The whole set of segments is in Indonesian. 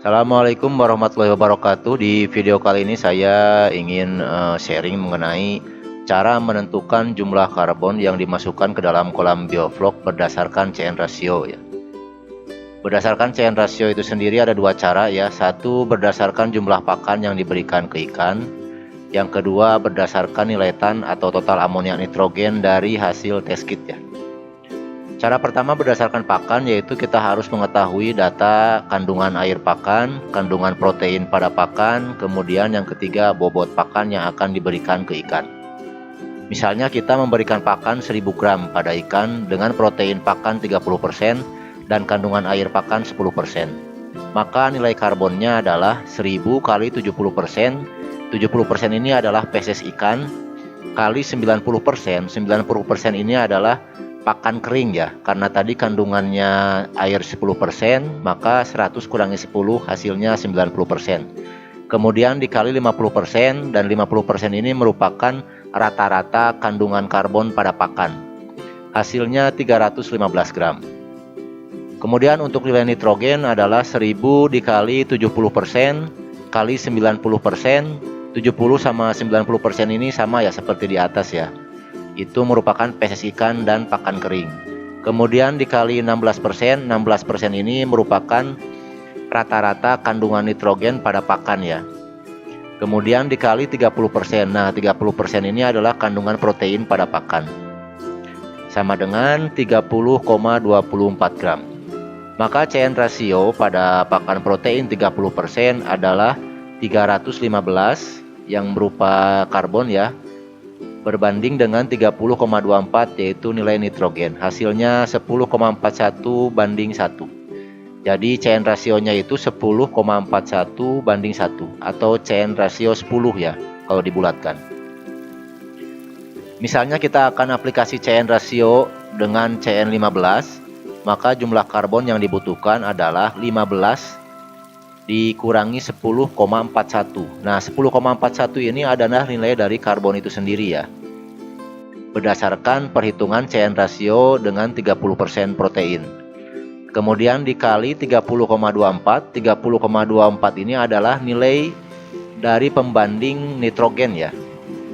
Assalamualaikum warahmatullahi wabarakatuh. Di video kali ini saya ingin sharing mengenai cara menentukan jumlah karbon yang dimasukkan ke dalam kolam bioflok berdasarkan CN ratio ya. Berdasarkan CN ratio itu sendiri ada dua cara ya. Satu berdasarkan jumlah pakan yang diberikan ke ikan. Yang kedua berdasarkan nilai tan atau total amoniak nitrogen dari hasil test kit ya. Cara pertama berdasarkan pakan, yaitu kita harus mengetahui data kandungan air pakan, kandungan protein pada pakan, kemudian yang ketiga bobot pakan yang akan diberikan ke ikan. Misalnya kita memberikan pakan 1000 gram pada ikan dengan protein pakan 30% dan kandungan air pakan 10%. Maka nilai karbonnya adalah 1000 kali 70%. 70% ini adalah feses ikan kali 90%. 90% ini adalah pakan kering ya, karena tadi kandungannya air 10%, maka 100 kurangi 10 hasilnya 90%. Kemudian dikali 50% dan 50% ini merupakan rata-rata kandungan karbon pada pakan. Hasilnya 315 gram. Kemudian untuk nilai nitrogen adalah 1000 dikali 70% kali 90%. 70 sama 90% ini sama ya seperti di atas ya. Itu merupakan feses ikan dan pakan kering. Kemudian dikali 16%, 16% ini merupakan rata-rata kandungan nitrogen pada pakan ya. Kemudian dikali 30%. Nah, 30% ini adalah kandungan protein pada pakan. Sama dengan 30,24 gram. Maka CN ratio pada pakan protein 30% adalah 315 yang berupa karbon ya, berbanding dengan 30,24 yaitu nilai nitrogen. Hasilnya 10,41 banding 1. Jadi CN rasionya itu 10,41 banding 1 atau CN rasio 10 ya kalau dibulatkan. Misalnya kita akan aplikasi CN rasio dengan CN 15, maka jumlah karbon yang dibutuhkan adalah 15 dikurangi 10,41. Nah, 10,41 ini adalah nilai dari karbon itu sendiri ya. Berdasarkan perhitungan CN rasio dengan 30% protein. Kemudian dikali 30,24. 30,24 ini adalah nilai dari pembanding nitrogen ya.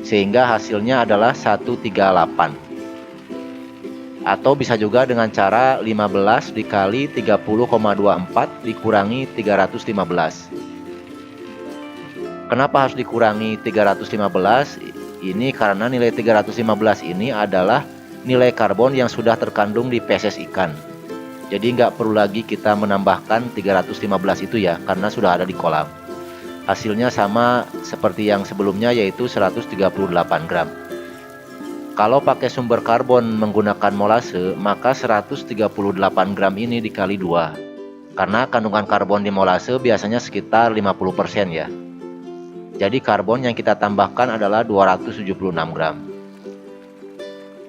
Sehingga hasilnya adalah 138. Atau bisa juga dengan cara 15 dikali 30,24 dikurangi 315. Kenapa harus dikurangi 315? Ini karena nilai 315 ini adalah nilai karbon yang sudah terkandung di feses ikan. Jadi nggak perlu lagi kita menambahkan 315 itu ya, karena sudah ada di kolam. Hasilnya sama seperti yang sebelumnya, yaitu 138 gram. Kalau pakai sumber karbon menggunakan molase, maka 138 gram ini dikali 2. Karena kandungan karbon di molase biasanya sekitar 50% ya. Jadi karbon yang kita tambahkan adalah 276 gram.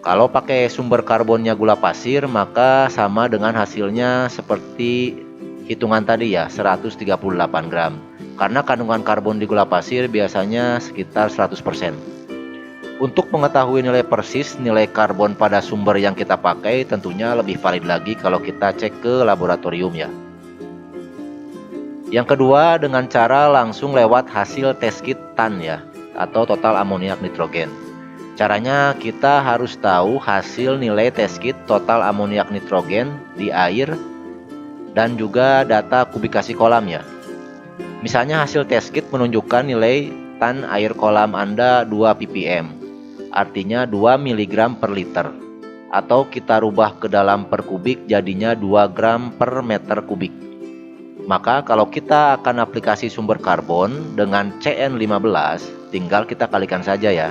Kalau pakai sumber karbonnya gula pasir, maka sama dengan hasilnya seperti hitungan tadi ya, 138 gram. Karena kandungan karbon di gula pasir biasanya sekitar 100%. Untuk mengetahui nilai persis nilai karbon pada sumber yang kita pakai, tentunya lebih valid lagi kalau kita cek ke laboratorium ya. Yang kedua, dengan cara langsung lewat hasil test kit TAN ya, atau total amoniak nitrogen. Caranya kita harus tahu hasil nilai test kit total amoniak nitrogen di air dan juga data kubikasi kolam ya. Misalnya hasil test kit menunjukkan nilai TAN air kolam Anda 2 ppm. Artinya 2 mg per liter, atau kita rubah ke dalam per kubik jadinya 2 gram per meter kubik. Maka kalau kita akan aplikasi sumber karbon dengan CN 15, tinggal kita kalikan saja ya.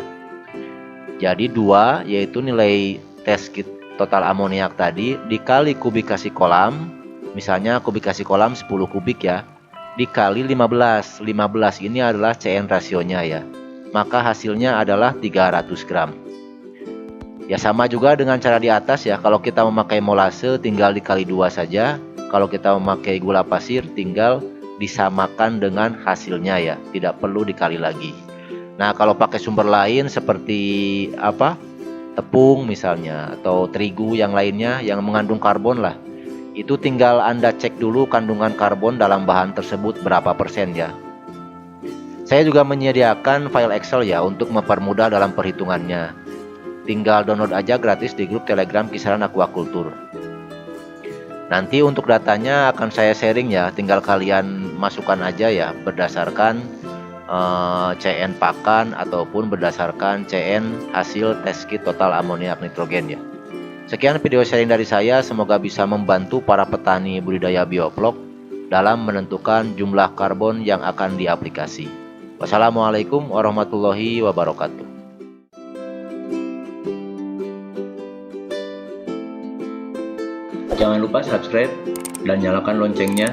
Jadi 2 yaitu nilai test kit total amoniak tadi dikali kubikasi kolam, misalnya kubikasi kolam 10 kubik ya, dikali 15. 15 ini adalah CN rasionya ya. Maka hasilnya adalah 300 gram. Ya sama juga dengan cara di atas ya. Kalau kita memakai molase tinggal dikali 2 saja. Kalau kita memakai gula pasir tinggal disamakan dengan hasilnya ya, tidak perlu dikali lagi. Nah, kalau pakai sumber lain seperti tepung misalnya atau terigu yang lainnya yang mengandung karbon lah, Itu tinggal Anda cek dulu kandungan karbon dalam bahan tersebut berapa persen ya. Saya juga menyediakan file Excel ya untuk mempermudah dalam perhitungannya. Tinggal download aja gratis di grup Telegram Kisaran Aquaculture. Nanti untuk datanya akan saya sharing ya, tinggal kalian masukkan aja ya berdasarkan CN pakan ataupun berdasarkan CN hasil tes kit total amoniak nitrogen ya. Sekian video sharing dari saya, semoga bisa membantu para petani budidaya bioflok dalam menentukan jumlah karbon yang akan diaplikasi. Wassalamualaikum warahmatullahi wabarakatuh. Jangan lupa subscribe dan nyalakan loncengnya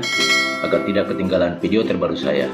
agar tidak ketinggalan video terbaru saya.